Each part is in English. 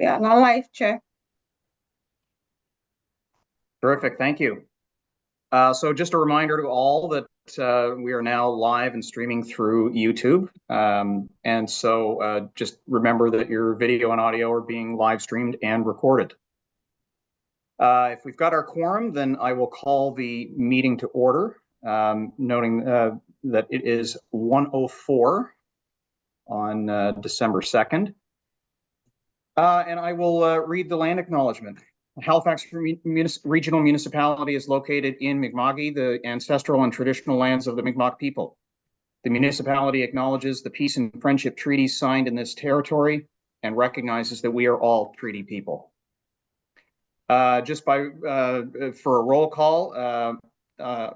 We are now live, Chair. Terrific, thank you. So just a reminder to all that we are now live and streaming through YouTube. And so just remember that your video and audio are being live streamed and recorded. If we've got our quorum, then I will call the meeting to order, noting that it is 1:04 on December 2nd. And I will read the land acknowledgement. Halifax Regional Municipality is located in Mi'kma'ki, the ancestral and traditional lands of the Mi'kmaq people. The municipality acknowledges the peace and friendship treaties signed in this territory and recognizes that we are all treaty people. For a roll call,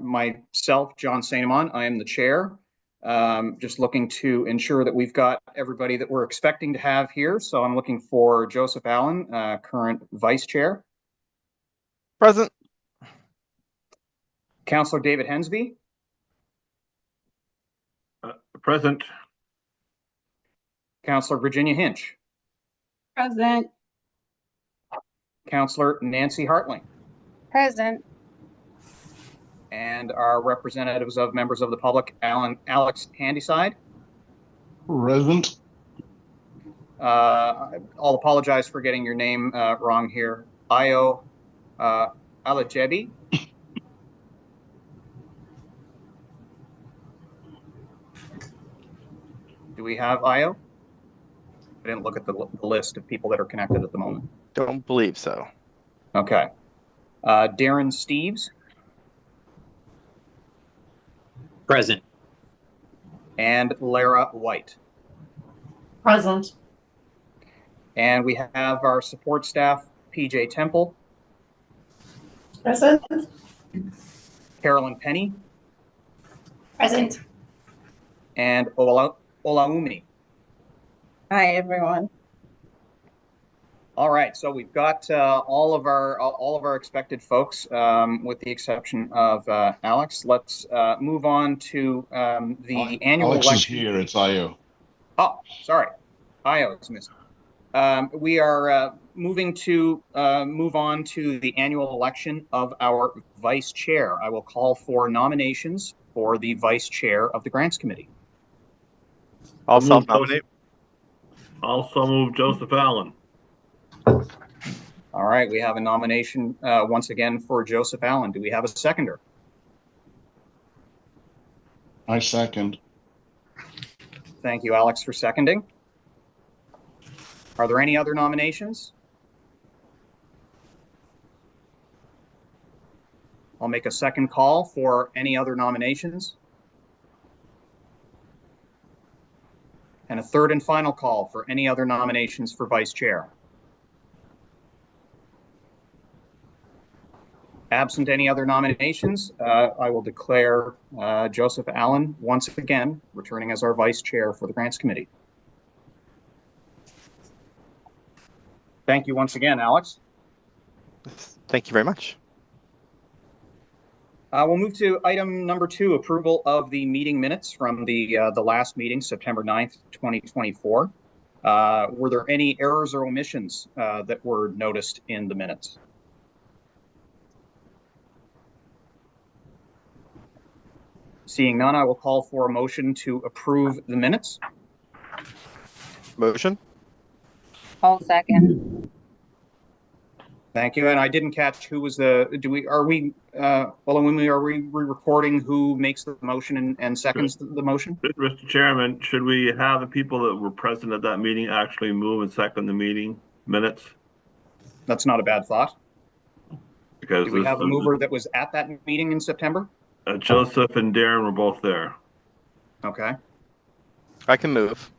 myself, John St. Amant, I am the chair. Just looking to ensure that we've got everybody that we're expecting to have here. So I'm looking for Joseph Allen, current vice chair. Present. Councillor David Hensby. Present. Councillor Virginia Hinch. Present. Councillor Nancy Hartling. Present. And our representatives of members of the public, Alex Handyside. Present. I'll apologize for getting your name wrong here. Ayo Alajebi. Do we have Ayo? I didn't look at the list of people that are connected at the moment. Don't believe so. Okay. Darren Steves. Present. And Lara White. Present. And we have our support staff, PJ Temple. Present. Carolyn Penny. Present. And Olaumi. Hi, everyone. All right, so we've got all of our expected folks, with the exception of Alex. Let's move on to the annual Alex election. is here. It's Ayo. Oh, sorry, Ayo is missing. We are move on to the annual election of our vice chair. I will call for nominations for the vice chair of the Grants Committee. I'll self-nominate. Also move Joseph Allen. All right, we have a nomination once again for Joseph Allen. Do we have a seconder? I second. Thank you, Alex, for seconding. Are there any other nominations? I'll make a second call for any other nominations. And a third and final call for any other nominations for vice chair. Absent any other nominations, I will declare Joseph Allen once again returning as our vice chair for the Grants Committee. Thank you once again, Alex. Thank you very much. We'll move to item number 2, approval of the meeting minutes from the last meeting, September 9th, 2024. Were there any errors or omissions that were noticed in the minutes? Seeing none, I will call for a motion to approve the minutes. Motion. I'll second. Thank you. And I didn't catch who was the, are we recording who makes the motion and seconds the motion? Mr. Chairman, should we have the people that were present at that meeting actually move and second the meeting minutes? That's not a bad thought. Because do we have a mover that was at that meeting in September? Joseph and Darren were both there. Okay. I can move.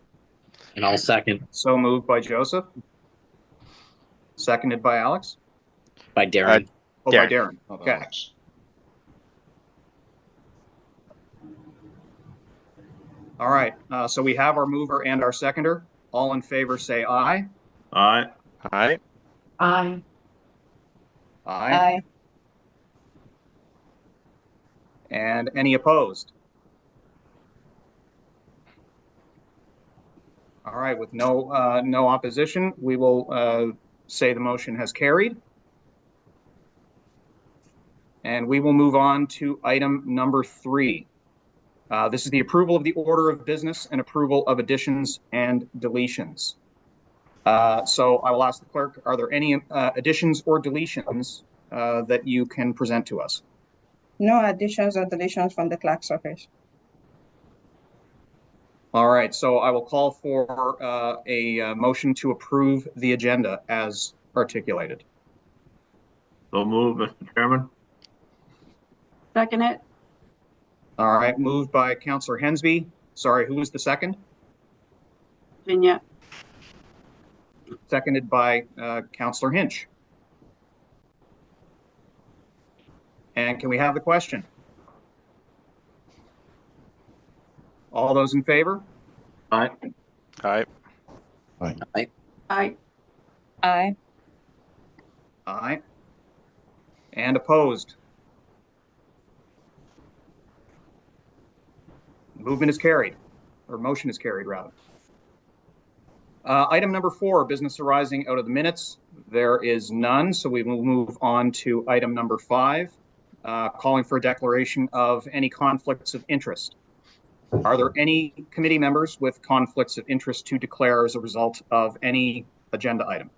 And I'll second. So moved by Joseph. Seconded by Alex. By Darren. By Darren. Okay. All right. So we have our mover and our seconder. All in favor, say aye. Aye. Aye. Aye. Aye. Aye. And any opposed? All right. right, with no opposition, we will say the motion has carried. And we will move on to item number 3. This is the approval of the order of business and approval of additions and deletions. So I will ask the clerk, are there any additions or deletions that you can present to us? No additions or deletions from the clerk's office. All right, so I will call for a motion to approve the agenda as articulated. So move, Mr. Chairman. Second it. All right, moved by Councillor Hensby. Sorry, who was the second? Virginia. Seconded by Councillor Hinch. And can we have the question? All those in favor? Aye. Aye. Aye. Aye. Aye. And opposed? Movement is carried, or motion is carried, rather. Item number 4, business arising out of the minutes. There is none, so we will move on to item number 5, calling for a declaration of any conflicts of interest. Are there any committee members with conflicts of interest to declare as a result of any agenda item?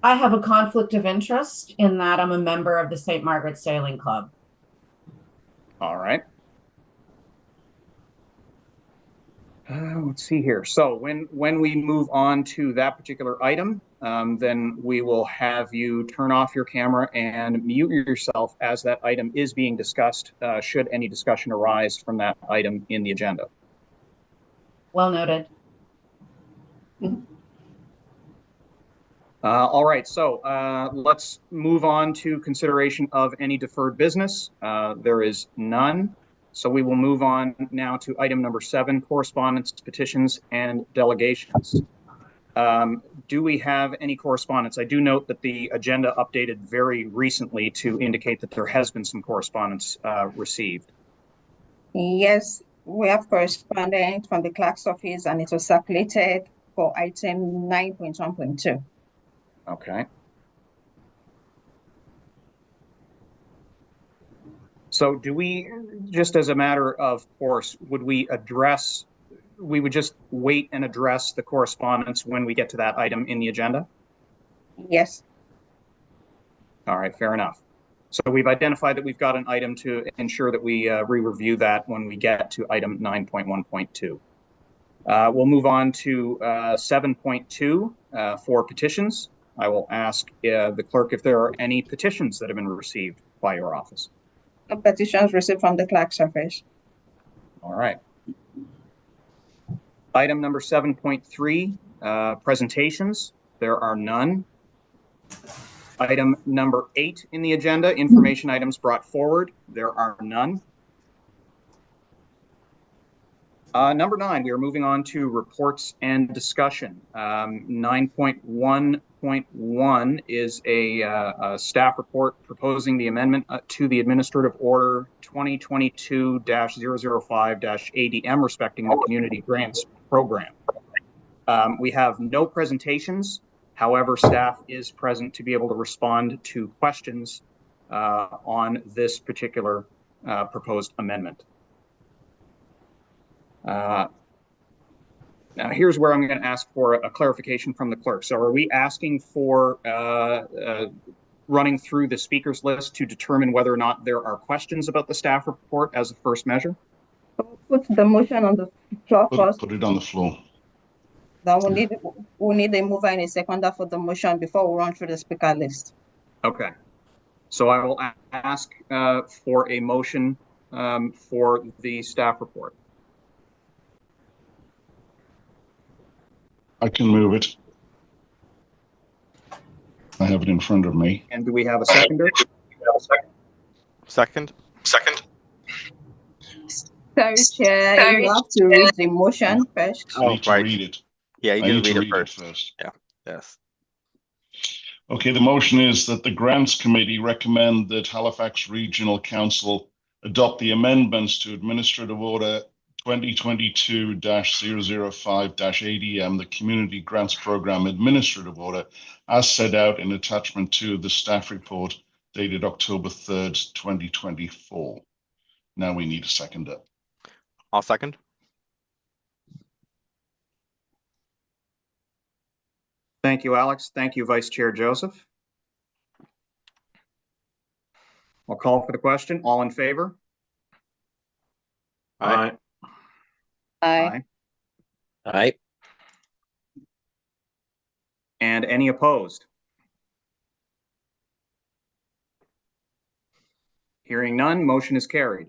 I have a conflict of interest in that I'm a member of the St. Margaret Sailing Club. All right. Let's see here. So when we move on to that particular item, then we will have you turn off your camera and mute yourself as that item is being discussed, should any discussion arise from that item in the agenda. Well noted. All right, so let's move on to consideration of any deferred business. There is none. So we will move on now to item number 7, correspondence, petitions, and delegations. Do we have any correspondence? I do note that the agenda updated very recently to indicate that there has been some correspondence received. Yes, we have correspondence from the clerk's office and it was circulated for item 9.1.2. Okay. So do we, just as a matter of course, would we would just wait and address the correspondence when we get to that item in the agenda? Yes. All right, fair enough. So we've identified that we've got an item to ensure that we re-review that when we get to item 9.1.2. We'll move on to 7.2 for petitions. I will ask the clerk if there are any petitions that have been received by your office. No petitions received from the clerk's office. All right. Item number 7.3, presentations. There are none. Item number 8 in the agenda, information items brought forward. There are none. Number 9, we are moving on to reports and discussion. 9.1.1 is a staff report proposing the amendment to the Administrative Order 2022-005-ADM respecting the Community Grants Program. We have no presentations. However, staff is present to be able to respond to questions on this particular proposed amendment. Now, here's where I'm going to ask for a clarification from the clerk. So are we asking for running through the speakers list to determine whether or not there are questions about the staff report as a first measure? Put the motion on the floor first. Put it on the floor. Then we'll need a mover and a seconder for the motion before we run through the speaker list. Okay. So I will ask for a motion for the staff report. I can move it. I have it in front of me. And do we have a seconder? Second. Sorry, Chair, you have to read the motion first. I need to right. read it. Yeah, you I need need to to read it read it first. first. Yes. Okay, the motion is that the Grants Committee recommend that Halifax Regional Council adopt the amendments to Administrative Order 2022-005-ADM, the Community Grants Program Administrative Order, as set out in attachment to the staff report dated October 3rd, 2024. Now we need a seconder. I'll second. Thank you, Alex. Thank you, Vice Chair Joseph. I'll call for the question. All in favor? Aye. Aye. Aye. And any opposed? Hearing none, motion is carried.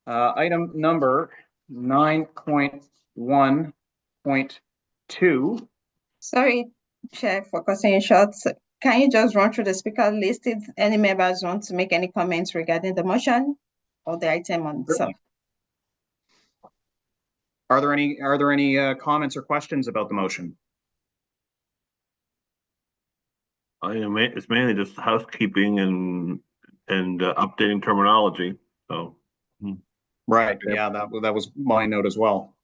Item number 9.1.2. Sorry, Chair, for cutting you short. Can you just run through the speaker list if any members want to make any comments regarding the motion or the item on itself? Are there any comments or questions about the motion? It's mainly just housekeeping and updating terminology. So Right. Yeah, that was my note as well.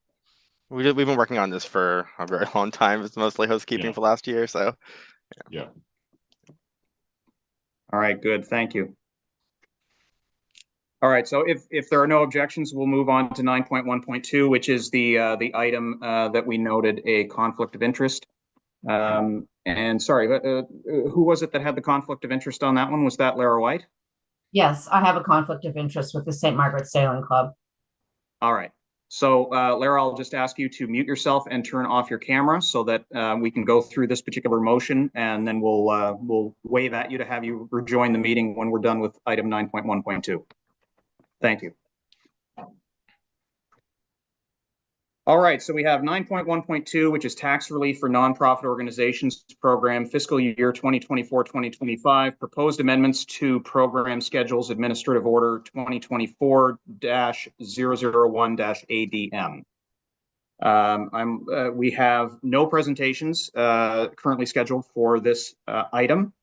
We've been working on this for a very long time. It's mostly housekeeping Yeah. for last year, so. Yeah. All right, good. Thank you. All right, so if there are no objections, we'll move on to 9.1.2, which is the item that we noted a conflict of interest. And sorry, who was it that had the conflict of interest on that one? Was that Lara White? Yes, I have a conflict of interest with the St. Margaret Sailing Club. All right. So Lara, I'll just ask you to mute yourself and turn off your camera so that we can go through this particular motion, and then we'll wave at you to have you rejoin the meeting when we're done with item 9.1.2. Thank you. All right, so we have 9.1.2, which is tax relief for nonprofit organizations program fiscal year 2024-2025, proposed amendments to program schedules administrative order 2024-001-ADM. We have no presentations currently scheduled for this item.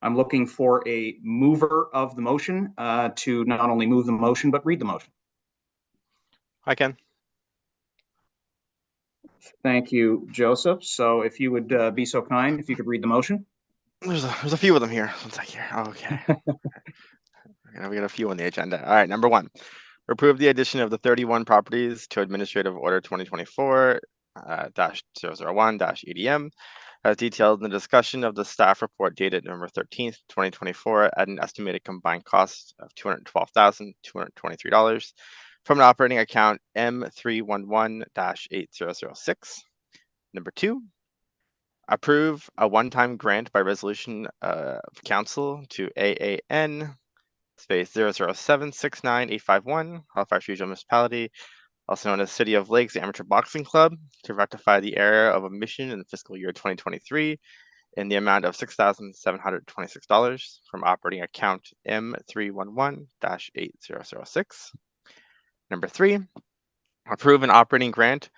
I'm looking for a mover of the motion to not only move the motion, but read the motion. I can. Thank you, Joseph. So if you would be so kind, if you could read the motion. There's a few of them here. One sec here. Okay. We got a few on the agenda. All right, number 1. Approve the addition of the 31 properties to Administrative Order 2024-001-EDM as detailed in the discussion of the staff report dated November 13th, 2024 at an estimated combined cost of $212,223 from an operating account M311-8006. Number 2, approve a one-time grant by resolution of council to AAN space 00769-851, Halifax Regional Municipality, also known as City of Lakes Amateur Boxing Club, to rectify the error of omission in fiscal year 2023 in the amount of $6,726 from operating account M311-8006. Number 3, approve an operating grant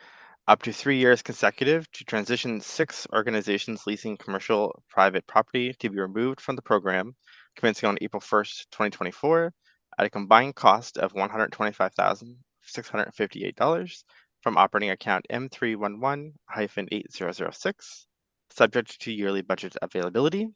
up to 3 years consecutive to transition 6 organizations leasing commercial private property to be removed from the program, commencing on April 1st, 2024, at a combined cost of $125,658 from operating account M311-8006, subject to yearly budget availability.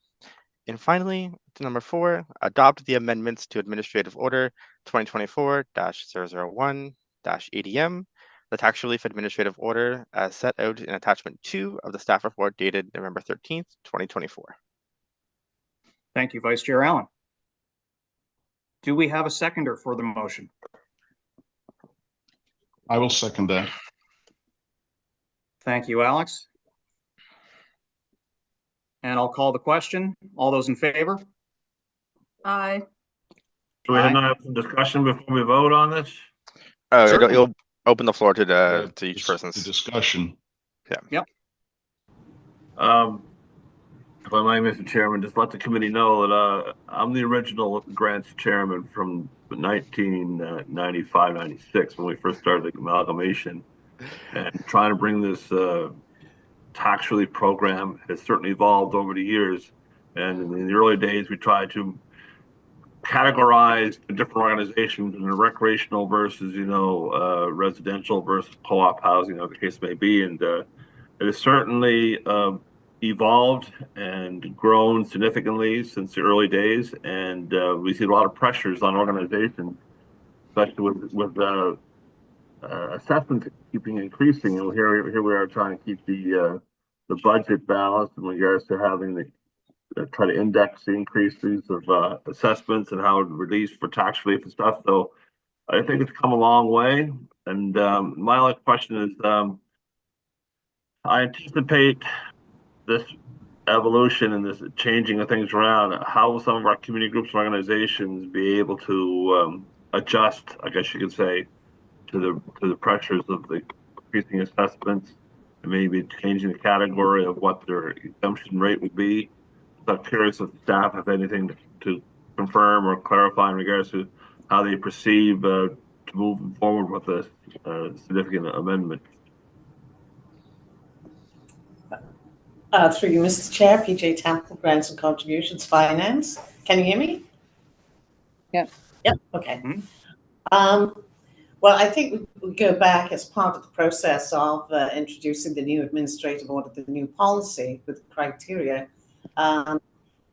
And finally, number 4, adopt the amendments to Administrative Order 2024-001-ADM, the tax relief administrative order as set out in attachment 2 of the staff report dated November 13th, 2024. Thank you, Vice Chair Allen. Do we have a seconder for the motion? I will second that. Thank you, Alex. And I'll call the question. All those in favor? Aye. do we not have some discussion before we vote on this? Oh, Certainly. you'll open the floor to each The person's. discussion. If I might, Mr. Chairman, just let the committee know that I'm the original grants chairman from 1995-96 when we first started the amalgamation, and trying to bring this tax relief program has certainly evolved over the years. And in the early days, we tried to categorize the different organizations in recreational versus, residential versus co-op housing, or the case may be. And it has certainly evolved and grown significantly since the early days. And we see a lot of pressures on organizations, especially with assessments keeping increasing. And here we are trying to keep the budget balanced in regards to having the try to index the increases of assessments and how it released for tax relief and stuff. So I think it's come a long way. And my only question is, I anticipate this evolution and this changing of things around. How will some of our community groups and organizations be able to adjust, I guess you could say, to the pressures of the increasing assessments, and maybe changing the category of what their exemption rate would be? I'm curious if staff have anything to confirm or clarify in regards to how they perceive to move forward with this significant amendment. Through you, Mr. Chair, PJ Temple, Grants and Contributions Finance. Can you hear me? Yeah. Yep. Okay. Well, I think we go back as part of the process of introducing the new administrative order, the new policy with criteria.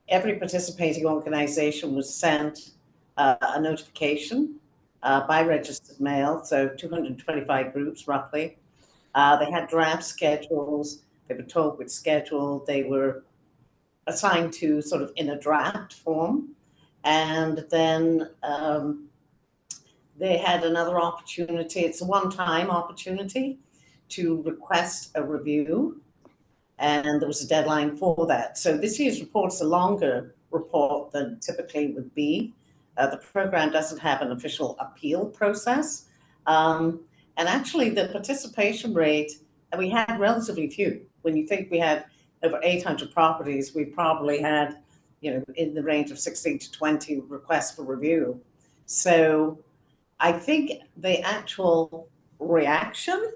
Every participating organization was sent a notification by registered mail, so 225 groups roughly. They had draft schedules. They were told which schedule they were assigned to, sort of in a draft form. And then they had another opportunity. It's a one-time opportunity to request a review. And there was a deadline for that. So this year's report is a longer report than typically would be. The program doesn't have an official appeal process. And actually the participation rate, and we had relatively few. When you think we had over 800 properties, we probably had, in the range of 16 to 20 requests for review. So I think the actual reaction,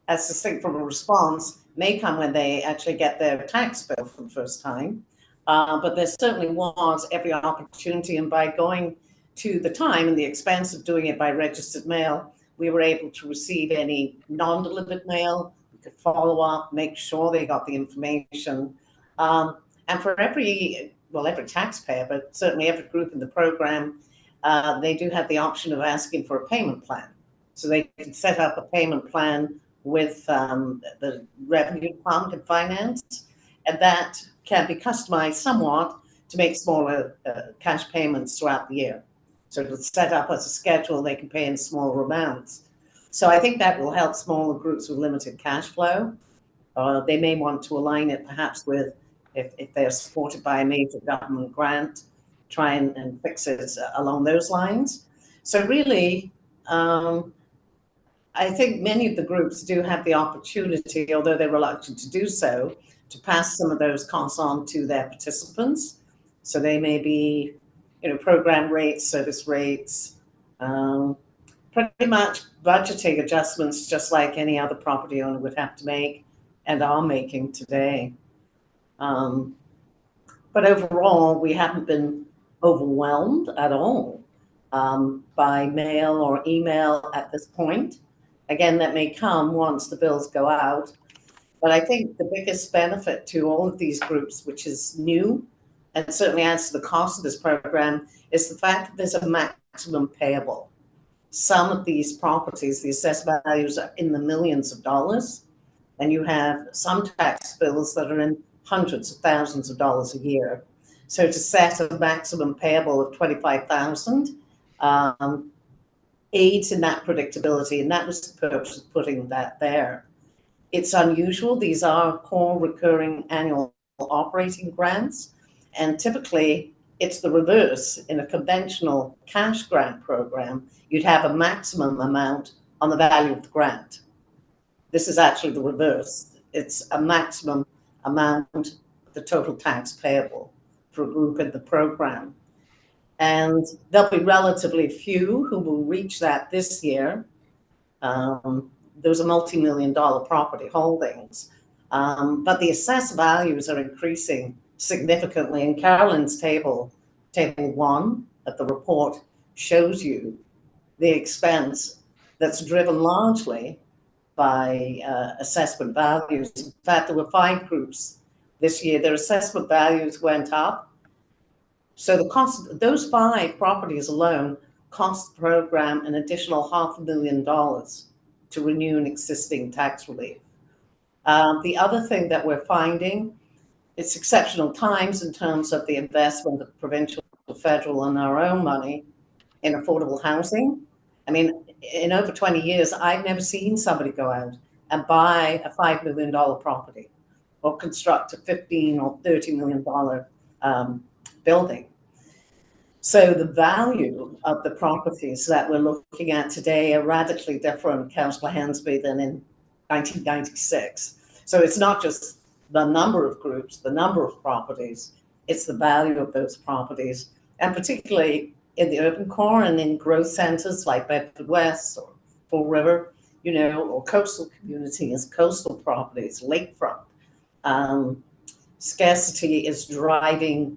as distinct from a response, may come when they actually get their tax bill for the first time. But there certainly was every opportunity, and by going to the time and the expense of doing it by registered mail, we were able to receive any non-delivered mail. We could follow up, make sure they got the information. And for every taxpayer, but certainly every group in the program, they do have the option of asking for a payment plan. So they can set up a payment plan with the revenue department in finance, and that can be customized somewhat to make smaller cash payments throughout the year. So it's set up as a schedule, they can pay in smaller amounts. So I think that will help smaller groups with limited cash flow. They may want to align it perhaps with, if they're supported by a major government grant, try and fix it along those lines. So really, I think many of the groups do have the opportunity, although they're reluctant to do so, to pass some of those costs on to their participants. So they may be, program rates, service rates, pretty much budgeting adjustments, just like any other property owner would have to make and are making today. But overall, we haven't been overwhelmed at all by mail or email at this point. Again, that may come once the bills go out. But I think the biggest benefit to all of these groups, which is new and certainly adds to the cost of this program, is the fact that there's a maximum payable. Some of these properties, the assessed values are in the millions of dollars, and you have some tax bills that are in hundreds of thousands of dollars a year. So to set a maximum payable of $25,000 aids in that predictability, and that was the purpose of putting that there. It's unusual. These are core recurring annual operating grants, and typically it's the reverse. In a conventional cash grant program, you'd have a maximum amount on the value of the grant. This is actually the reverse. It's a maximum amount of the total tax payable for a group in the program. And there'll be relatively few who will reach that this year. Those are multi-million-dollar property holdings. But the assessed values are increasing significantly. And Carolyn's table Table 1 of the report shows you the expense that's driven largely by assessment values. In fact, there were 5 groups this year. Their assessment values went up. So the cost, those 5 properties alone cost the program an additional $500,000 to renew an existing tax relief. The other thing that we're finding, it's exceptional times in terms of the investment of provincial, federal, and our own money in affordable housing. I mean, in over 20 years, I've never seen somebody go out and buy a $5 million property or construct a $15 or $30 million building. So the value of the properties that we're looking at today are radically different, Councillor Hansby, than in 1996. So it's not just the number of groups, the number of properties, it's the value of those properties, and particularly in the urban core and in growth centers like Bedford West or Fall River, you know, or coastal communities, coastal properties, lakefront. Scarcity is driving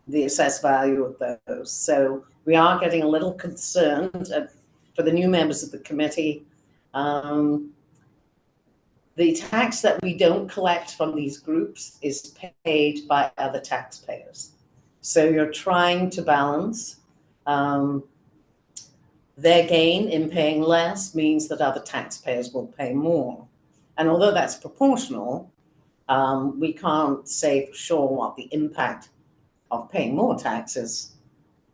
the assessed value of those. So we are getting a little concerned for the new members of the committee. The tax that we don't collect from these groups is paid by other taxpayers. So you're trying to balance their gain in paying less means that other taxpayers will pay more. And although that's proportional, we can't say for sure what the impact of paying more taxes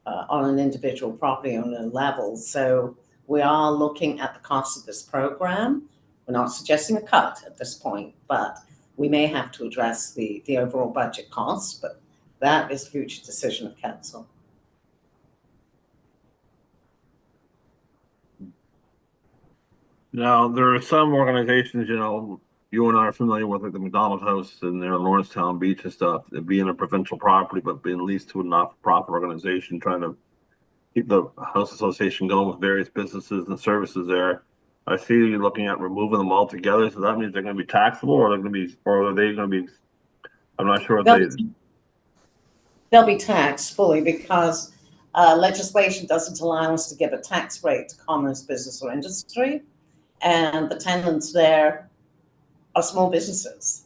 on an individual property owner level. So we are looking at the cost of this program. We're not suggesting a cut at this point, but we may have to address the overall budget costs, but that is a future decision of council. Now, there are some organizations, you know, you and I are familiar with, like the McDonald House and their Lawrencetown Beach and stuff, that being a provincial property, but being leased to a not-for-profit organization, trying to keep the house association going with various businesses and services there. I see you looking at removing them altogether. So that means they're going to be taxable, or they're going to be, or are they going to be? I'm not sure. They'll be taxed fully because legislation doesn't allow us to give a tax rate to commerce, business, or industry, and the tenants there are small businesses.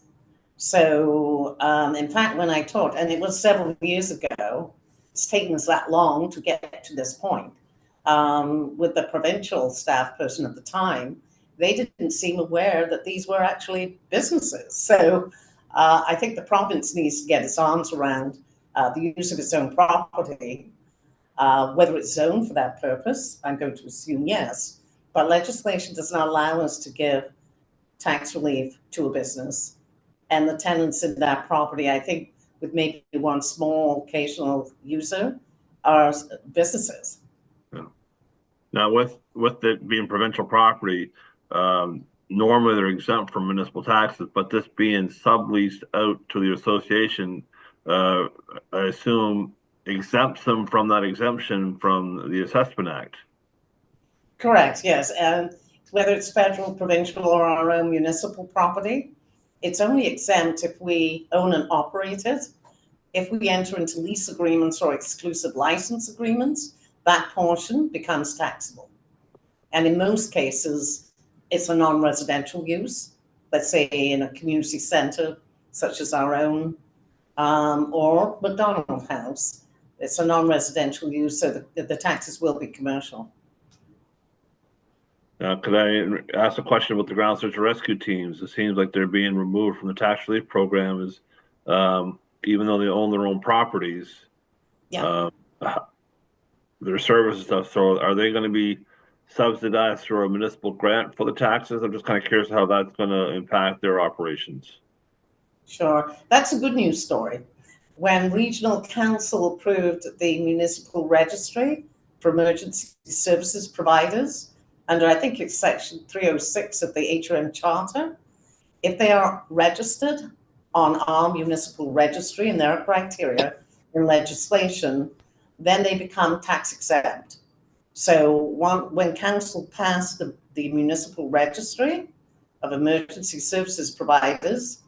So, in fact, when I talked, and it was several years ago, it's taken us that long to get to this point. With the provincial staff person at the time, they didn't seem aware that these were actually businesses. So I think the province needs to get its arms around the use of its own property, whether it's zoned for that purpose. I'm going to assume yes, but legislation does not allow us to give tax relief to a business. And the tenants in that property, I think with maybe one small occasional user, are businesses. Now, with it being provincial property, normally they're exempt from municipal taxes, but this being subleased out to the association, I assume exempts them from that exemption from the Assessment Act. Correct, yes. And whether it's federal, provincial, or our own municipal property, it's only exempt if we own and operate it. If we enter into lease agreements or exclusive license agreements, that portion becomes taxable. And in most cases, it's a non-residential use, let's say in a community center, such as our own, or McDonald House. It's a non-residential use, so the taxes will be commercial. Could I ask a question about the ground search and rescue teams? It seems like they're being removed from the tax relief program, even though they own their own properties. Yeah. Their service and stuff. So are they going to be subsidized through a municipal grant for the taxes? I'm just kind of curious how that's going to impact their operations. Sure. That's a good news story. When Regional Council approved the municipal registry for emergency services providers, under I think it's section 306 of the HRM Charter, if they are registered on our municipal registry and there are criteria in legislation, then they become tax exempt. So when council passed the municipal registry of emergency services providers,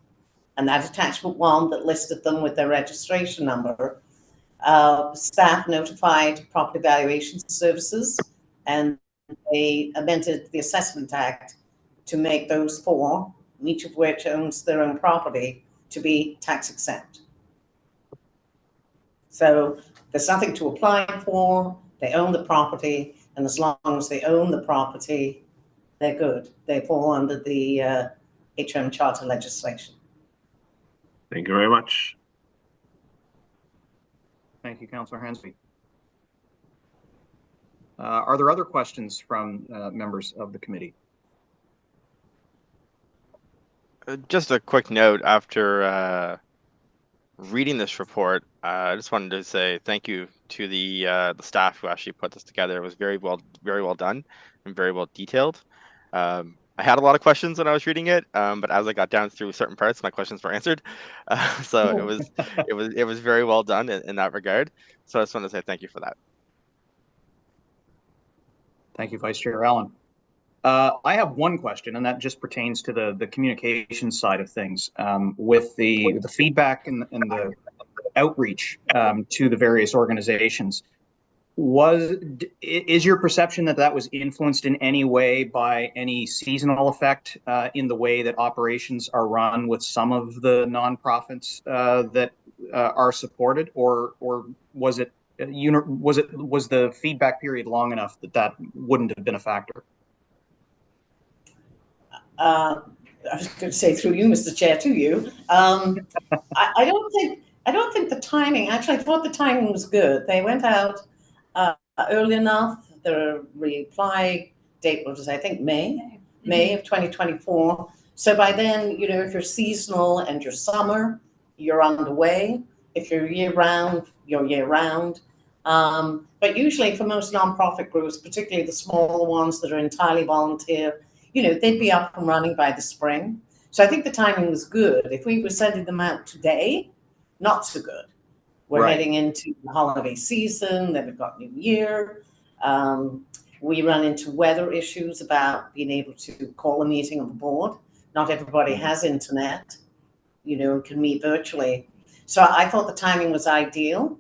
and that attachment one that listed them with their registration number, Staff notified Property Valuation Services, and they amended the Assessment Act to make those four, each of which owns their own property, to be tax exempt. So there's nothing to apply for. They own the property, and as long as they own the property, they're good. They fall under the HM Charter legislation. Thank you very much. Thank you, Councillor Hansby. Are there other questions from members of the committee? Just a quick note after reading this report, I just wanted to say thank you to the staff who actually put this together. It was very well done and very well detailed. I had a lot of questions when I was reading it, but as I got down through certain parts, my questions were answered. So it was very well done in that regard. So I just want to say thank you for that. Thank you, Vice Chair Allen. I have one question, and that just pertains to the communication side of things, with the feedback and the outreach to the various organizations. Is your perception that was influenced in any way by any seasonal effect in the way that operations are run with some of the nonprofits that are supported, or was the feedback period long enough that wouldn't have been a factor? I was going to say through you, Mr. Chair, to you. I don't think the timing. Actually, I thought the timing was good. They went out early enough. The reply date was, I think, May of 2024. So by then, you know, if you're seasonal and you're summer, you're underway. If you're year-round, you're year-round. But usually for most nonprofit groups, particularly the smaller ones that are entirely volunteer, you know, they'd be up and running by the spring. So I think the timing was good. If we were sending them out today, not so good. We're heading into the holiday season, then we've got New Year. We run into weather issues about being able to call a meeting of the board. Not everybody has internet, you know, can meet virtually. So I thought the timing was ideal.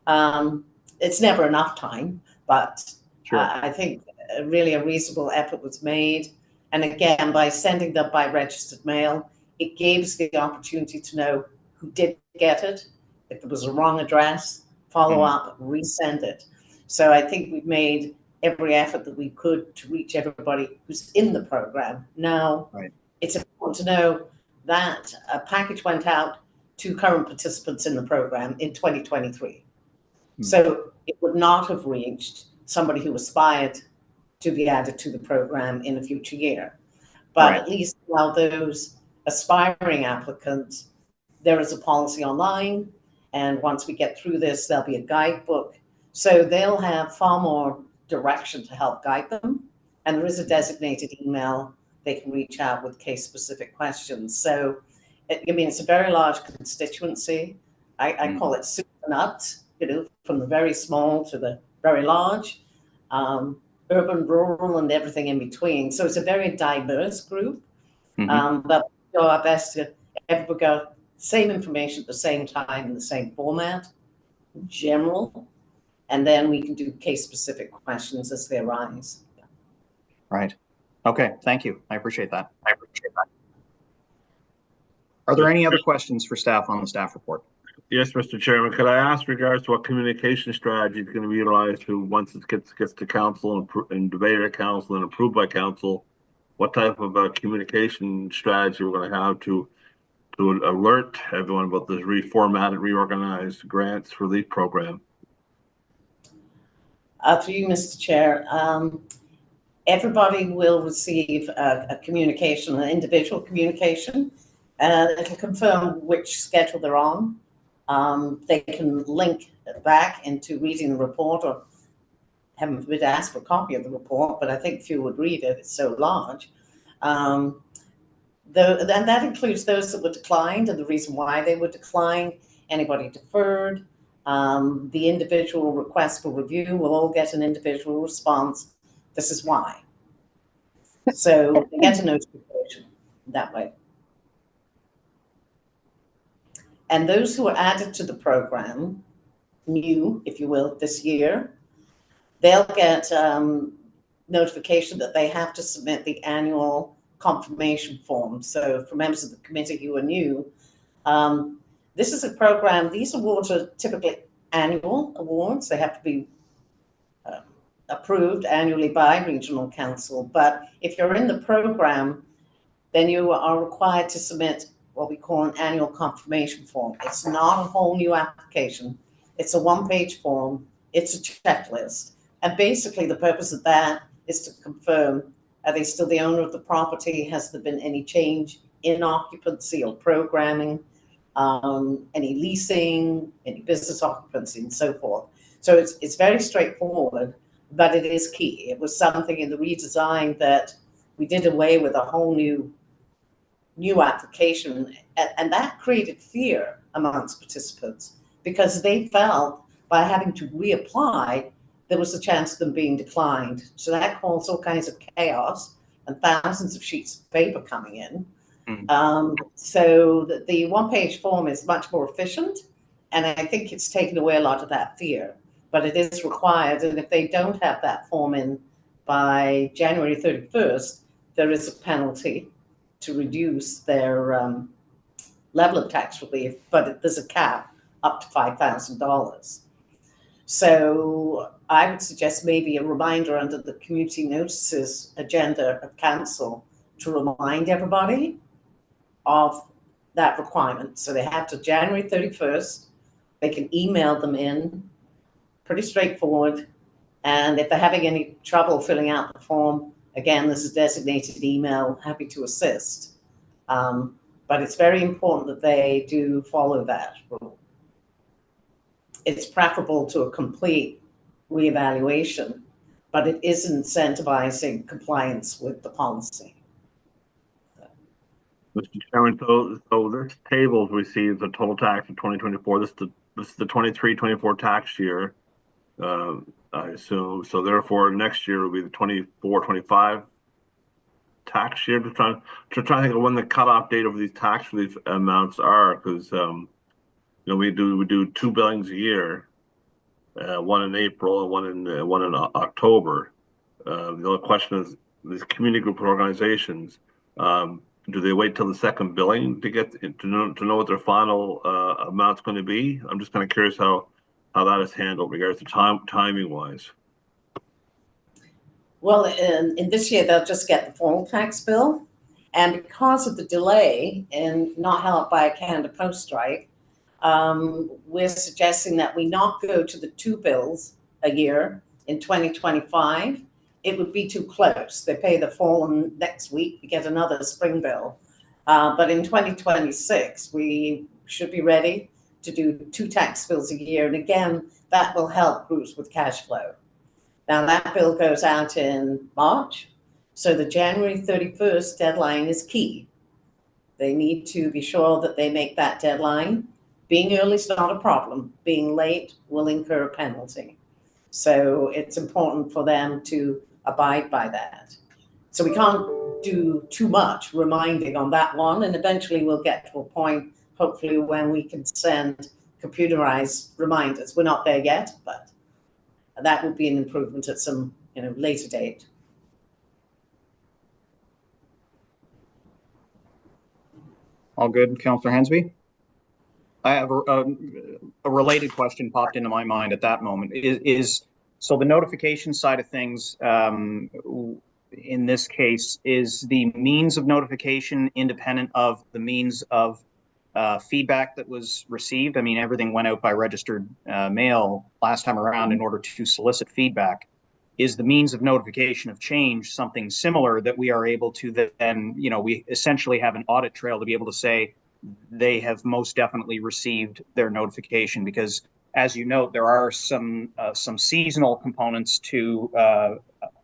It's never enough time, but sure. I think really a reasonable effort was made. And again, by sending them by registered mail, it gives the opportunity to know who did get it. If there was a wrong address, follow up, resend it. So I think we've made every effort that we could to reach everybody who's in the program. Now, it's important to know that a package went out to current participants in the program in 2023. So it would not have reached somebody who aspired to be added to the program in a future year. But at least while those aspiring applicants, there is a policy online. And once we get through this, there'll be a guidebook. So they'll have far more direction to help guide them. And there is a designated email they can reach out with case-specific questions. So, I mean, it's a very large constituency. I call it soup and nuts, you know, from the very small to the very large. Urban, rural, and everything in between. So it's a very diverse group, but we do our best to everybody got same information at the same time in the same format, general, and then we can do case-specific questions as they arise. Right. Okay. Thank you. I appreciate that. Are there any other questions for staff on the staff report? Yes, Mr. Chairman. Could I ask regards to what communication strategy is going to be utilized to once it gets to council and debated at council and approved by council? What type of communication strategy we're going to have to alert everyone about this reformatted, reorganized grants relief program? Through you, Mr. Chair, everybody will receive a communication, an individual communication. It'll confirm which schedule they're on. They can link back into reading the report, or heaven forbid ask for a copy of the report, but I think few would read it, it's so large. And that includes those that were declined and the reason why they were declined, anybody deferred. The individual request for review will all get an individual response. This is why. So they get a notification that way. And those who are added to the program new, if you will, this year, they'll get notification that they have to submit the annual confirmation form. So for members of the committee who are new, this is a program, these awards are typically annual awards. They have to be approved annually by regional council. But if you're in the program, then you are required to submit what we call an annual confirmation form. It's not a whole new application. It's a one-page form. It's a checklist. And basically the purpose of that is to confirm, are they still the owner of the property? Has there been any change in occupancy or programming, any leasing, any business occupancy, and so forth. So it's very straightforward, but it is key. It was something in the redesign that we did away with a whole new application, and that created fear amongst participants because they felt by having to reapply, there was a chance of them being declined. So that caused all kinds of chaos and thousands of sheets of paper coming in. So the one-page form is much more efficient, and I think it's taken away a lot of that fear, but it is required. And if they don't have that form in by January 31st, there is a penalty to reduce their level of tax relief, but there's a cap up to $5,000. So I would suggest maybe a reminder under the community notices agenda of council to remind everybody of that requirement. So they have to January 31st, they can email them in, pretty straightforward. And if they're having any trouble filling out the form, again, there's a designated email, happy to assist. But it's very important that they do follow that rule. It's preferable to a complete reevaluation, but it is incentivizing compliance with the policy. Mr. Chairman, so this table receives a total tax of 2024. This is the 23-24 tax year, I assume. So therefore, next year will be the 24-25 tax year. To try to think of when the cutoff date of these tax relief amounts are, because we do two billings a year, one in April and one in October. The only question is these community group organizations. Do they wait till the second billing to get to know what their final amount's going to be? I'm just kind of curious how that is handled regards to timing wise. Well, in this year, they'll just get the full tax bill. And because of the delay and not helped by a Canada Post strike, we're suggesting that we not go to the two bills a year in 2025. It would be too close. They pay the fall and next week we get another spring bill. But in 2026, we should be ready to do two tax bills a year. And again, that will help groups with cash flow. Now that bill goes out in March. So the January 31st deadline is key. They need to be sure that they make that deadline. Being early is not a problem. Being late will incur a penalty. So it's important for them to abide by that. So we can't do too much reminding on that one. And eventually we'll get to a point, hopefully, when we can send computerized reminders. We're not there yet, but that would be an improvement at some later date. All good, Councillor Hensby? I have a related question popped into my mind at that moment. So the notification side of things, in this case, is the means of notification independent of the means of feedback that was received? I mean, everything went out by registered mail last time around in order to solicit feedback. Is the means of notification of change something similar that we are able to then, we essentially have an audit trail to be able to say they have most definitely received their notification? Because as you note, there are some seasonal components to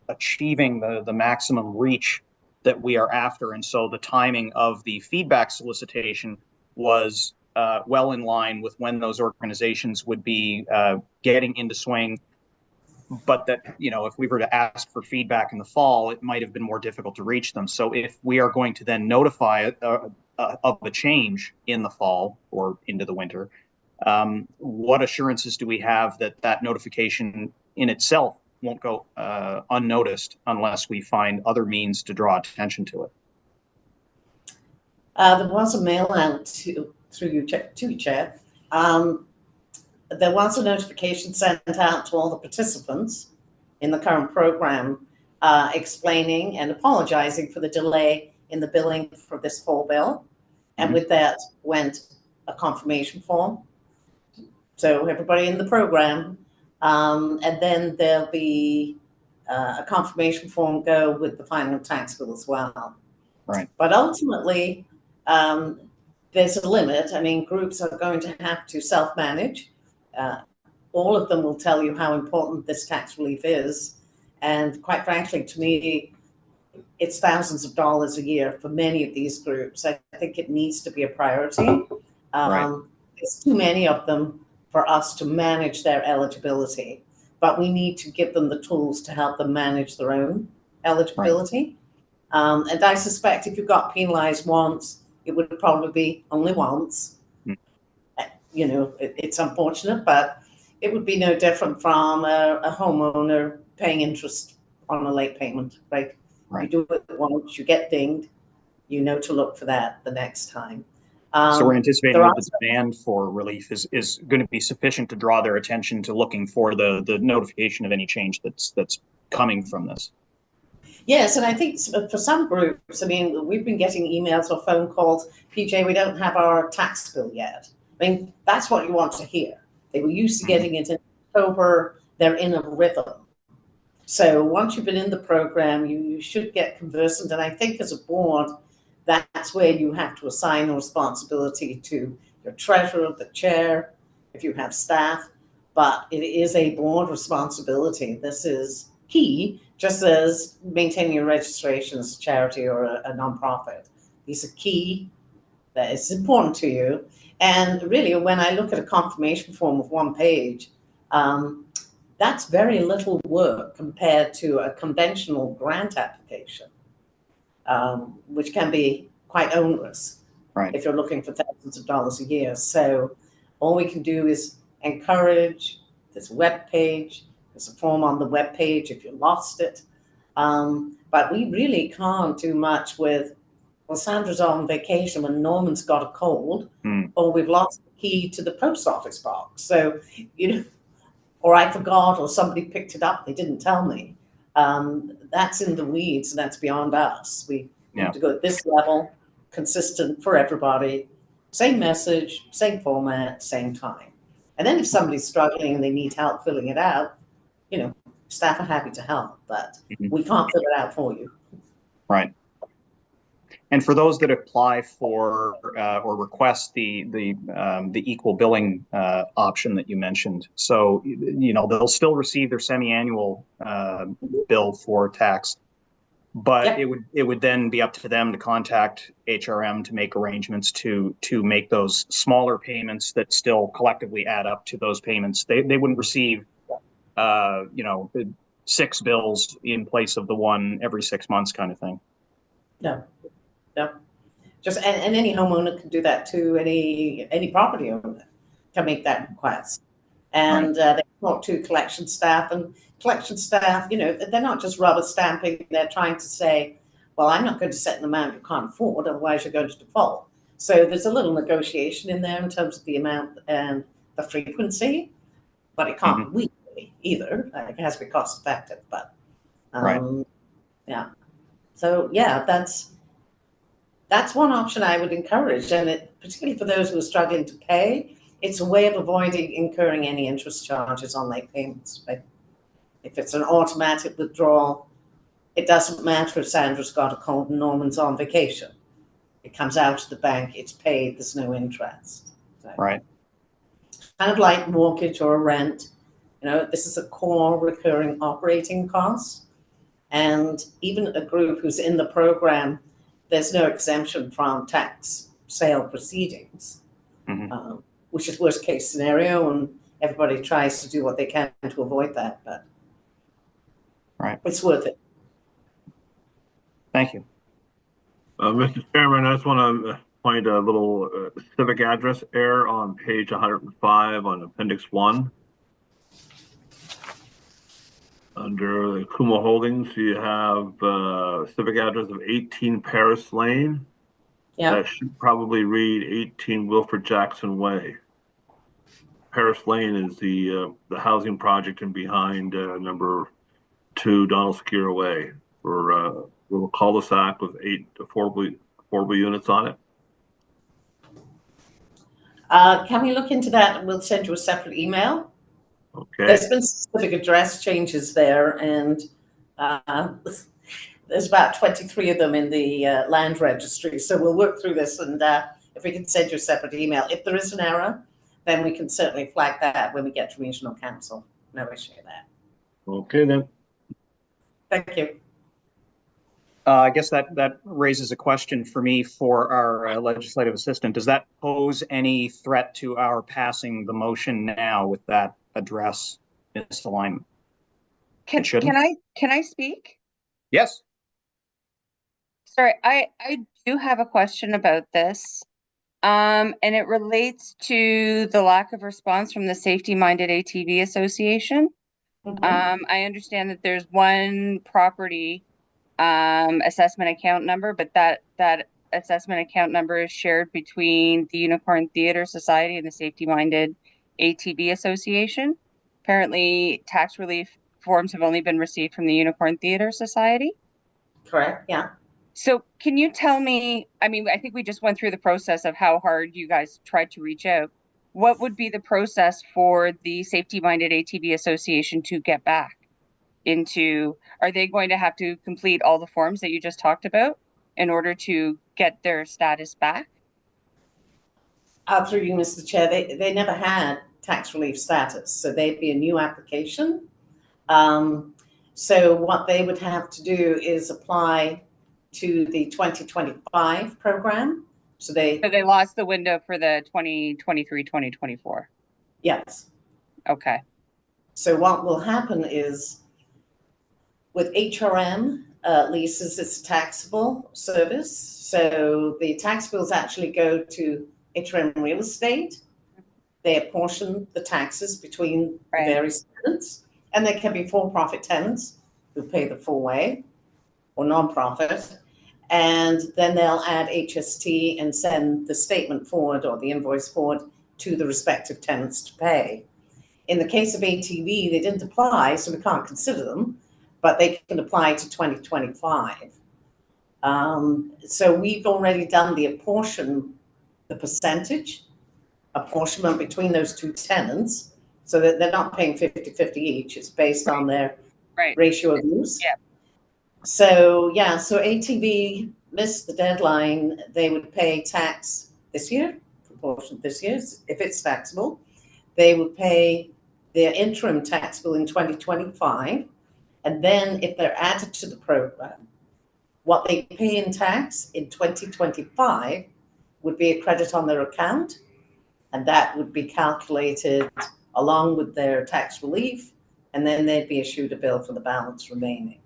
achieving the maximum reach that we are after. And so the timing of the feedback solicitation was well in line with when those organizations would be getting into swing. But that, if we were to ask for feedback in the fall, it might have been more difficult to reach them. So if we are going to then notify of a change in the fall or into the winter, What assurances do we have that that notification in itself won't go unnoticed unless we find other means to draw attention to it? There was a mail out through you, Chair. There was a notification sent out to all the participants in the current program explaining and apologizing for the delay in the billing for this fall bill. And with that went a confirmation form. So everybody in the program, and then there'll be a confirmation form go with the final tax bill as well. Right. But ultimately, there's a limit. I mean, groups are going to have to self-manage. All of them will tell you how important this tax relief is. And quite frankly, to me, it's thousands of dollars a year for many of these groups. I think it needs to be a priority. Right. There's too many of them for us to manage their eligibility, but we need to give them the tools to help them manage their own eligibility. Right. And I suspect if you got penalized once, it would probably be only once. You know, it's unfortunate, but it would be no different from a homeowner paying interest on a late payment, right? Right. You do it once, you get dinged, you know to look for that the next time. So we're anticipating that the demand for relief is going to be sufficient to draw their attention to looking for the notification of any change that's coming from this. Yes, and I think for some groups, I mean, we've been getting emails or phone calls, PJ, we don't have our tax bill yet. I mean, that's what you want to hear. They were used to getting it in October, they're in a rhythm. So once you've been in the program, you should get conversant. And I think as a board, that's where you have to assign a responsibility to your treasurer, the chair, if you have staff. But it is a board responsibility. This is key, just as maintaining your registration as a charity or a nonprofit. These are key, that is important to you. And really, when I look at a confirmation form of one page, that's very little work compared to a conventional grant application, which can be quite onerous, right, if you're looking for thousands of dollars a year. So all we can do is encourage. There's a web page, there's a form on the web page if you lost it. But we really can't do much with, well, Sandra's on vacation when Norman's got a cold, or we've lost the key to the post office box. So, you know, or I forgot, or somebody picked it up, they didn't tell me. That's in the weeds, and that's beyond us. We have to go at this level, consistent for everybody, same message, same format, same time. And then if somebody's struggling and they need help filling it out, you know, staff are happy to help, but we can't fill it out for you. Right. And for those that apply for or request the equal billing option that you mentioned, so you know they'll still receive their semi-annual bill for tax, but it would then be up to them to contact HRM to make arrangements to make those smaller payments that still collectively add up to those payments. They wouldn't receive you know 6 bills in place of the one every 6 months kind of thing. No. No, just and any homeowner can do that too. Any property owner can make that request, and they talk to collection staff. And collection staff, you know, they're not just rubber stamping. They're trying to say, well, I'm not going to set an amount you can't afford, otherwise you're going to default. So there's a little negotiation in there in terms of the amount and the frequency, but it can't be weekly either. It has to be cost effective. But yeah, so yeah, that's one option I would encourage, and particularly for those who are struggling to pay, it's a way of avoiding incurring any interest charges on late payments. Right? If it's an automatic withdrawal, it doesn't matter if Sandra's got a cold and Norman's on vacation. It comes out of the bank, it's paid, there's no interest. So, right. Kind of like mortgage or rent. You know, this is a core recurring operating cost, and even a group who's in the program, there's no exemption from tax sale proceedings, which is worst case scenario, and everybody tries to do what they can to avoid that, but it's worth it. Thank you. Mr. Chairman, I just want to find a little civic address error on page 105 on Appendix 1. Under the Kuma Holdings, you have civic address of 18 Paris Lane. Yeah, That should probably read 18 Wilfred Jackson Way. Paris Lane is the housing project in behind number 2 Donald Secure Way for a little cul-de-sac with 8 affordable units on it. can we look into that? We'll send you a separate email. Okay. There's been specific address changes there, and there's about 23 of them in the land registry. So we'll work through this, and if we can send you a separate email. If there is an error, then we can certainly flag that when we get to regional council. No issue with that. Okay, then. Thank you. I guess that raises a question for me for our legislative assistant. Does that pose any threat to our passing the motion now with that address misalignment? Can I speak? Yes. Sorry, I do have a question about this. And it relates to the lack of response from the Safety Minded ATV Association. I understand that there's one property assessment account number, but that assessment account number is shared between the Unicorn Theatre Society and the Safety Minded ATV Association. Apparently, tax relief forms have only been received from the Unicorn Theatre Society. Correct, yeah. So can you tell me, I mean, I think we just went through the process of how hard you guys tried to reach out. What would be the process for the Safety Minded ATV Association to get back into, are they going to have to complete all the forms that you just talked about in order to get their status back? Through you, Mr. Chair, they never had tax relief status, so they'd be a new application. So what they would have to do is apply to the 2025 program. So they lost the window for the 2023-2024. Yes. Okay. So what will happen is with HRM leases, it's a taxable service. So the tax bills actually go to HRM Real Estate. They apportion the taxes between the various tenants, and there can be for-profit tenants who pay the full way or non-profit. And then they'll add HST and send the statement forward or the invoice forward to the respective tenants to pay. In the case of ATV, they didn't apply, so we can't consider them, but they can apply to 2025. So we've already done the percentage apportionment between those two tenants, so that they're not paying 50-50 each. It's based on their ratio of use. Yeah. So yeah, so ATV missed the deadline. They would pay tax this year, proportion this year, if it's taxable. They would pay their interim tax bill in 2025. And then if they're added to the program, what they pay in tax in 2025 would be a credit on their account. And that would be calculated along with their tax relief. And then they'd be issued a bill for the balance remaining.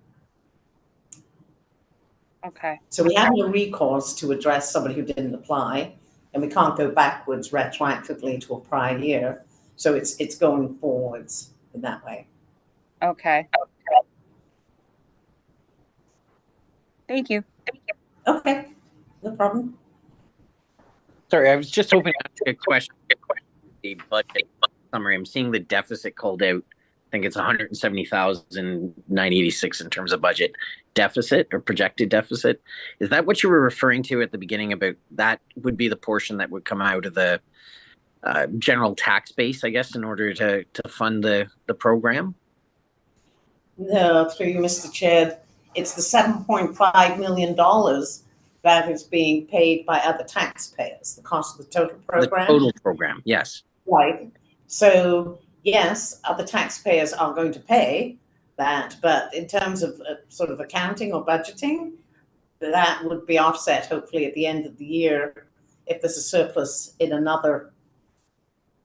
Okay. So we have no recourse to address somebody who didn't apply, and we can't go backwards retroactively to a prior year. So it's going forwards in that way. Okay. Thank you. Okay, no problem. Sorry, I was just hoping to ask a question. The budget summary, I'm seeing the deficit called out. I think it's 170,986 in terms of budget deficit or projected deficit. Is that what you were referring to at the beginning about that would be the portion that would come out of the general tax base, I guess, in order to fund the program? No, through you, Mr. Chair, it's the $7.5 million that is being paid by other taxpayers, the cost of the total program. The total program, yes. Right. So yes, other taxpayers are going to pay that, but in terms of sort of accounting or budgeting, that would be offset hopefully at the end of the year if there's a surplus in another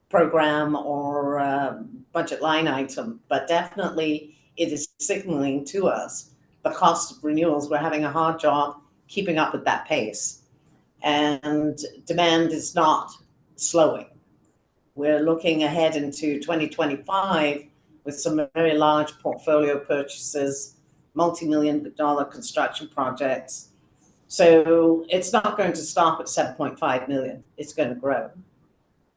program or budget line item. But definitely it is signaling to us the cost of renewals. We're having a hard job keeping up with that pace. and demand is not slowing. We're looking ahead into 2025 with some very large portfolio purchases, multi-million-dollar construction projects. So it's not going to stop at 7.5 million. It's going to grow,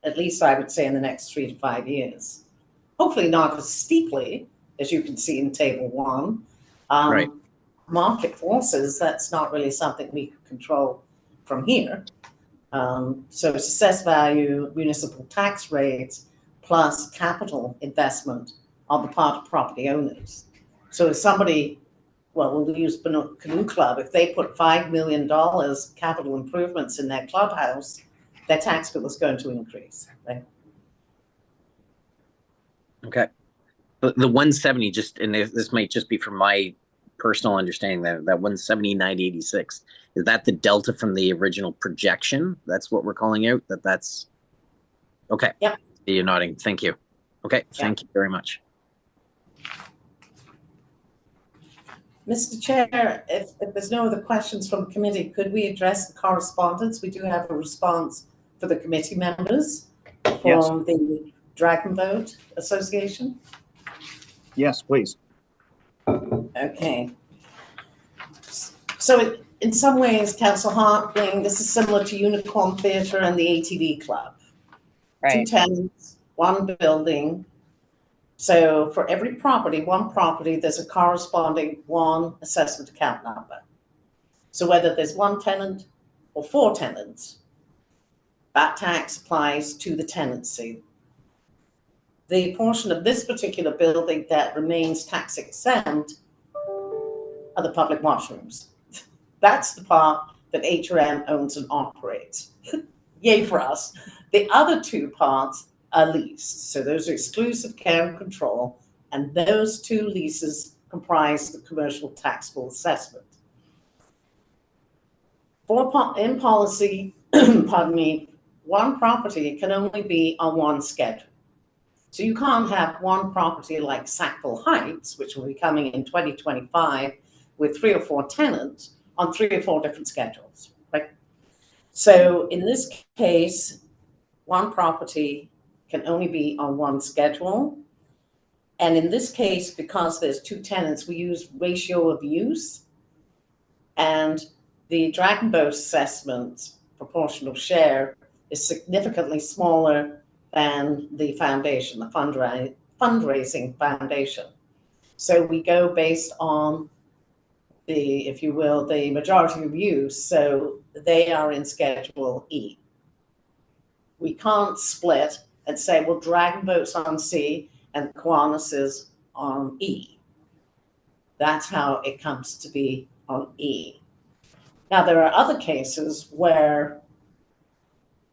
at least I would say in the next 3 to 5 years. Hopefully not as steeply as you can see in table 1. Right. Market forces, that's not really something we can control from here. So assessed value, municipal tax rates, plus capital investment on the part of property owners. So if somebody, well, we'll use Canoe Club, if they put $5 million capital improvements in their clubhouse, their tax bill is going to increase, right? Okay. The 170, just, and this might just be from my personal understanding, that 170,986, is that the delta from the original projection? That's what we're calling out? That's okay. Yeah. You're nodding. Thank you. Okay. Thank you very much. Mr. Chair, if there's no other questions from committee, could we address the correspondence? We do have a response for the committee members from the Dragon Boat Association. Yes, please. Okay. So in some ways, Councillor Hartling, this is similar to Unicorn Theatre and the ATV Club. Right. 2 tenants, 1 building. So for every property, 1 property, there's a corresponding 1 assessment account number. So whether there's 1 tenant or 4 tenants, that tax applies to the tenancy. The portion of this particular building that remains tax exempt are the public washrooms. That's the part that HRM owns and operates. Yay for us. The other 2 parts are leased. So those are exclusive care and control, and those 2 leases comprise the commercial taxable assessment. In policy, pardon me, 1 property can only be on 1 schedule. So you can't have 1 property like Sackville Heights, which will be coming in 2025, with 3 or 4 tenants on 3 or 4 different schedules, right? So in this case, 1 property can only be on 1 schedule. And in this case, because there's 2 tenants, we use ratio of use. And the Dragon Boat assessment proportional share is significantly smaller than the foundation, the fundraising foundation. So we go based on the, if you will, the majority of use. So they are in Schedule E. We can't split and say, well, Dragon Boat's on C and Kiwanis is on E. That's how it comes to be on E. Now, there are other cases where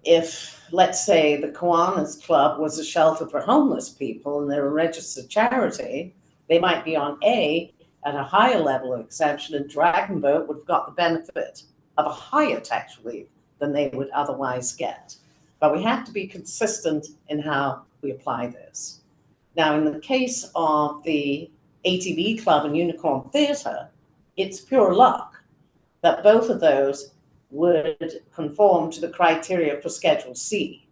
if, let's say, the Kiwanis Club was a shelter for homeless people and they're a registered charity, they might be on A at a higher level of exemption, and Dragon Boat would have got the benefit of a higher tax relief than they would otherwise get. But we have to be consistent in how we apply this. Now, in the case of the ATV Club and Unicorn Theatre, it's pure luck that both of those would conform to the criteria for Schedule C.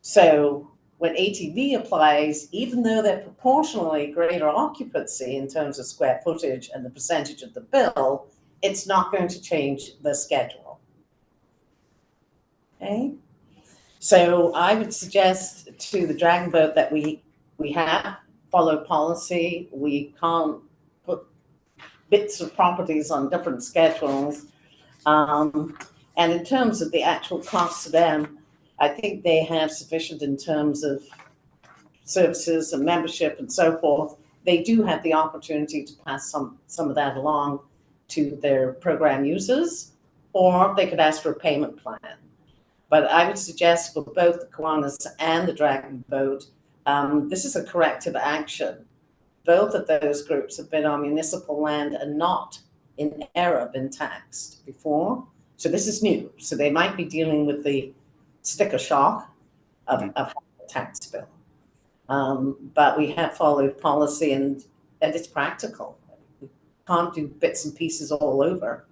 So when ATV applies, even though they're proportionally greater occupancy in terms of square footage and the percentage of the bill, it's not going to change the schedule. Okay? So I would suggest to the Dragon Boat that we have followed policy. We can't put bits of properties on different schedules. And in terms of the actual cost to them, I think they have sufficient in terms of services and membership and so forth. They do have the opportunity to pass some of that along to their program users, or they could ask for a payment plan. But I would suggest for both the Kiwanis and the Dragon Boat, this is a corrective action. Both of those groups have been on municipal land and not in error been taxed before. So this is new. So they might be dealing with the sticker shock of a tax bill. But we have followed policy and it's practical. We can't do bits and pieces all over.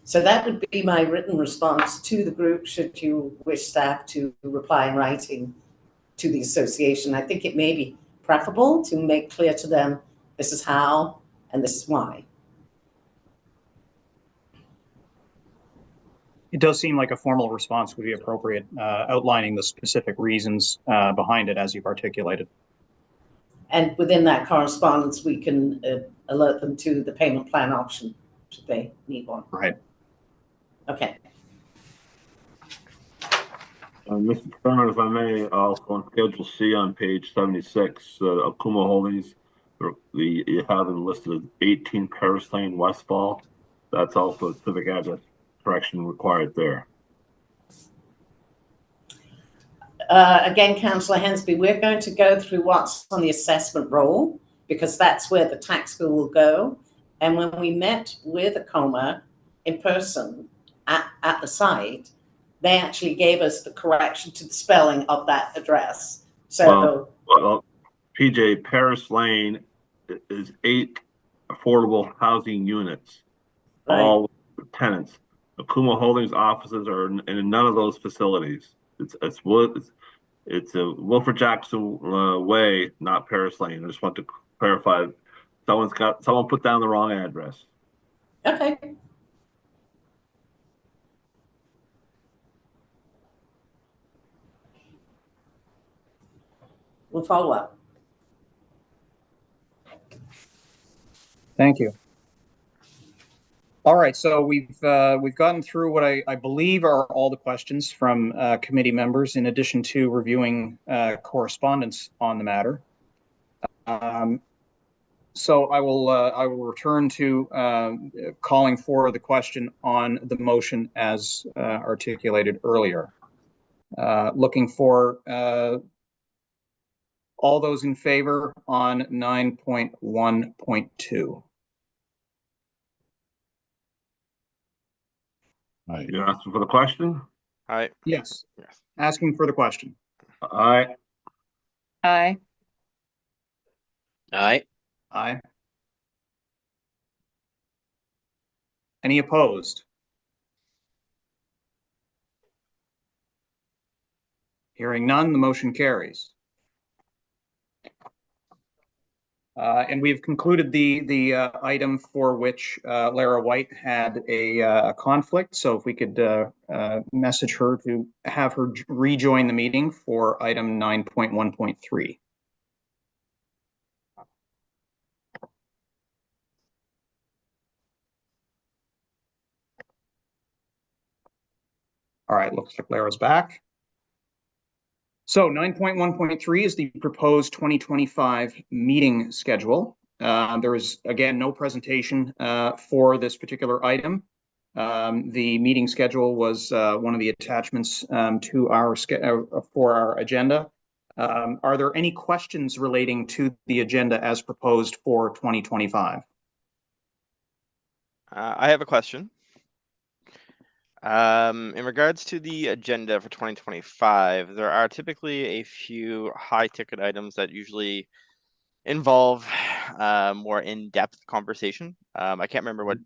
So that would be my written response to the group, should you wish staff to reply in writing to the association. I think it may be preferable to make clear to them, this is how and this is why. It does seem like a formal response would be appropriate, outlining the specific reasons behind it as you've articulated. And within that correspondence, we can alert them to the payment plan option, should they need one. Right. Okay. Mr. Chairman, if I may, also on Schedule C on page 76, Okuma Holdings, you have them listed as 18 Paris Lane, Westfall. That's also a civic address correction required there. Again, Councillor Hensby, we're going to go through what's on the assessment roll, because that's where the tax bill will go. And when we met with Okuma in person at the site, they actually gave us the correction to the spelling of that address. So, well, PJ, Paris Lane is 8 affordable housing units, right. all tenants. Okuma Holdings offices are in none of those facilities. It's a Wilfred Jackson Way, not Paris Lane. I just want to clarify. Someone put down the wrong address. Okay. We'll follow up. Thank you. All right, so we've gotten through what I believe are all the questions from committee members, in addition to reviewing correspondence on the matter. So I will return to calling for the question on the motion as articulated earlier. Looking for all those in favor on 9.1.2. You're asking for the question? Aye. Yes. Yes. Asking for the question. Aye. Aye. Aye. Aye. Any opposed? Hearing none, the motion carries. And we've concluded the item for which Lara White had a conflict. So if we could message her to have her rejoin the meeting for item 9.1.3. All right, looks like Lara's back. So 9.1.3 is the proposed 2025 meeting schedule. There is, again, no presentation for this particular item. The meeting schedule was one of the attachments to our for our agenda. Are there any questions relating to the agenda as proposed for 2025? I have a question. In regards to the agenda for 2025, there are typically a few high-ticket items that usually involve more in-depth conversation. I can't remember what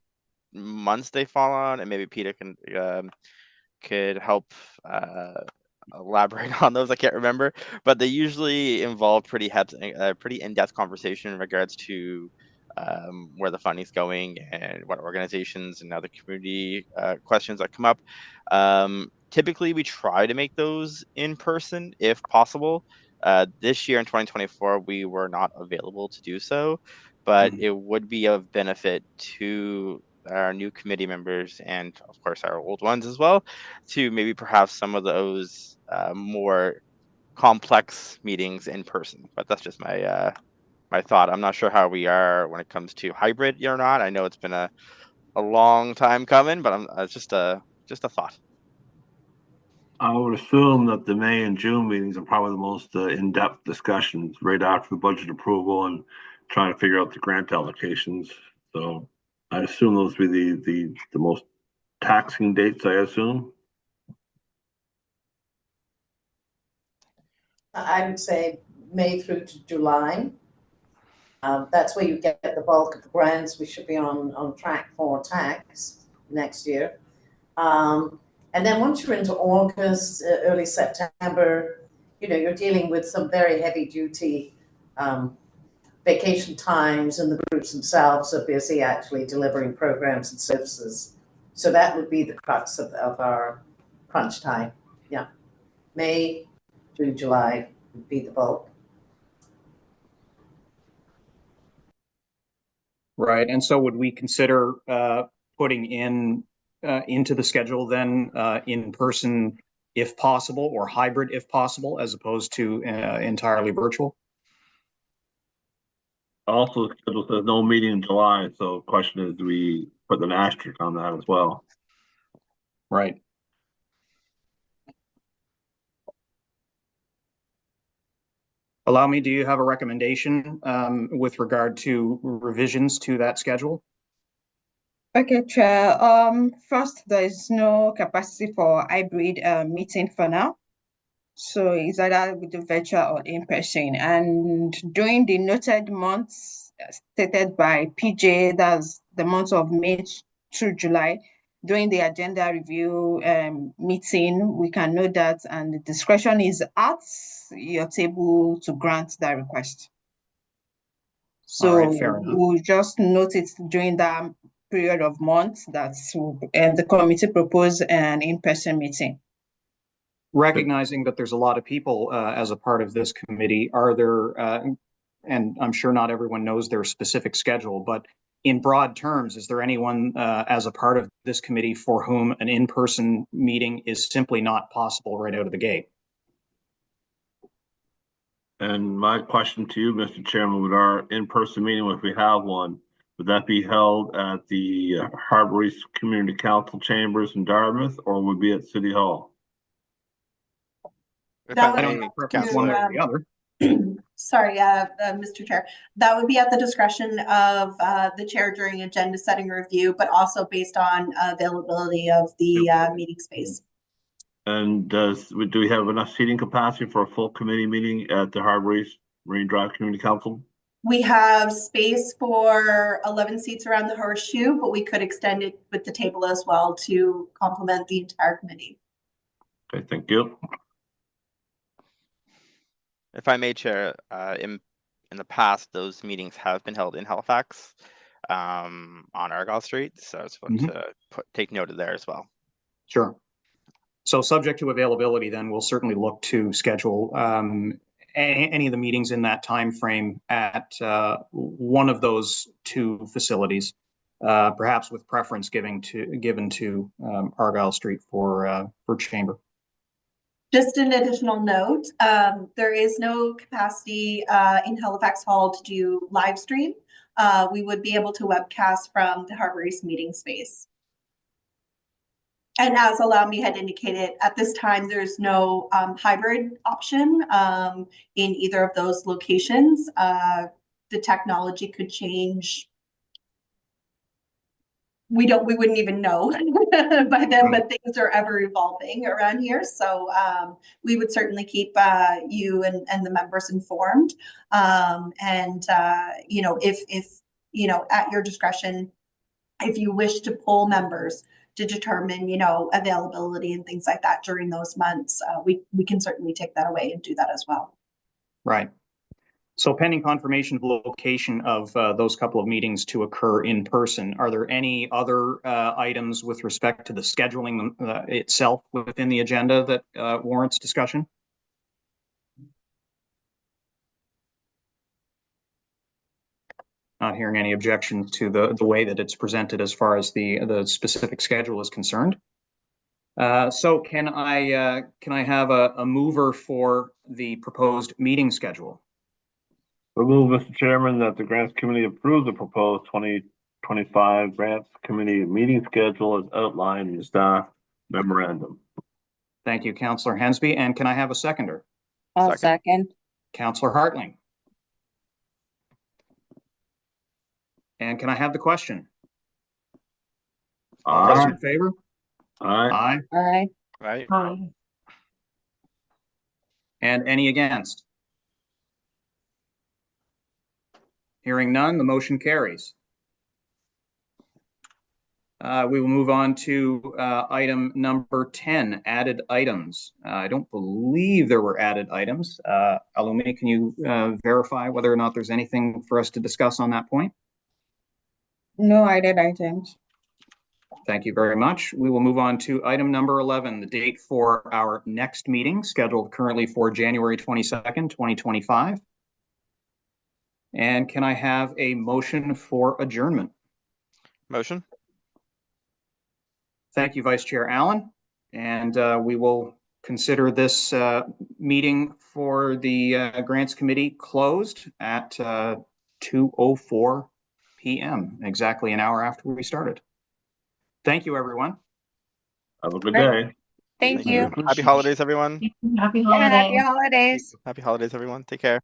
months they fall on, and maybe Peter could help elaborate on those. I can't remember, but they usually involve pretty in-depth conversation in regards to where the funding's going and what organizations and other community questions that come up. Typically, we try to make those in person if possible. This year in 2024, we were not available to do so, but it would be of benefit to our new committee members and, of course, our old ones as well, to maybe perhaps some of those more complex meetings in person. But that's just my my thought. I'm not sure how we are when it comes to hybrid or not. I know it's been a long time coming, but it's just a thought. I would assume that the May and June meetings are probably the most in-depth discussions right after the budget approval and trying to figure out the grant allocations. So I assume those would be the most taxing dates, I assume. I would say May through to July. That's where you get the bulk of the grants. We should be on track for tax. next year. And then once you're into August, early September, you know, you're dealing with some very heavy duty vacation times, and the groups themselves are busy actually delivering programs and services. So that would be the crux of our crunch time. Yeah. May through July would be the bulk. Right. And so would we consider putting in into the schedule then in person if possible, or hybrid if possible, as opposed to entirely virtual? Also, the schedule says no meeting in July, so the question is, do we put an asterisk on that as well? Right. Allow me, do you have a recommendation with regard to revisions to that schedule? Okay, Chair. First, there is no capacity for hybrid meeting for now. So it's either with the virtual or in person. And during the noted months stated by PJ, that's the months of May through July, during the agenda review meeting, we can note that, and the discretion is at your table to grant that request. So all right, fair enough. we'll just note it during that period of months that the committee proposed an in-person meeting. Recognizing that there's a lot of people as a part of this committee, are there, and I'm sure not everyone knows their specific schedule, but in broad terms, is there anyone as a part of this committee for whom an in-person meeting is simply not possible right out of the gate? And my question to you, Mr. Chairman, would our in-person meeting, if we have one, would that be held at the Harbour East Community Council chambers in Dartmouth, or would it be at City Hall? That I don't have preference one way or the other. Sorry, Mr. Chair, that would be at the discretion of the chair during agenda setting review, but also based on availability of the meeting space. And do we have enough seating capacity for a full committee meeting at the Harbour East Marine Drive Community Council? We have space for 11 seats around the horseshoe, but we could extend it with the table as well to complement the entire committee. Okay, thank you. If I may, Chair, in the past, those meetings have been held in Halifax on Argyle Street. So I was going to take note of there as well. Sure. So subject to availability, then we'll certainly look to schedule any of the meetings in that time frame at one of those two facilities, perhaps with preference given to Argyle Street for chamber. Just an additional note, there is no capacity in Halifax Hall to do live stream. We would be able to webcast from the Harbour East meeting space. And as Allow Me had indicated, at this time, there's no hybrid option in either of those locations. The technology could change. We wouldn't even know by then, but things are ever evolving around here. So we would certainly keep you and the members informed. You know, if you know, at your discretion, if you wish to poll members to determine, you know, availability and things like that during those months, we can certainly take that away and do that as well. Right. So pending confirmation of location of those couple of meetings to occur in person, are there any other items with respect to the scheduling itself within the agenda that warrants discussion? Not hearing any objections to the way that it's presented as far as the specific schedule is concerned. So can I have a mover for the proposed meeting schedule? I move, Mr. Chairman, that the Grants Committee approve the proposed 2025 Grants Committee meeting schedule as outlined in the staff memorandum. Thank you, Councillor Hensby. And can I have a seconder? I'll second. Councillor Hartling. And can I have the question? All those in favor? Aye. Aye. Right. Aye. And any against? Hearing none, the motion carries. We will move on to item number 10, added items. I don't believe there were added items. Alumi, can you verify whether or not there's anything for us to discuss on that point? No added items. Thank you very much. We will move on to item number 11, the date for our next meeting, scheduled currently for January 22nd, 2025. And can I have a motion for adjournment? Motion. Thank you, Vice Chair Allen. And we will consider this meeting for the Grants Committee closed at 2:04 p.m., exactly an hour after we started. Thank you, everyone. Have a good Right. day. Thank you. Happy holidays, everyone. Happy Yeah, happy holidays. holidays. Happy holidays, everyone. Take care.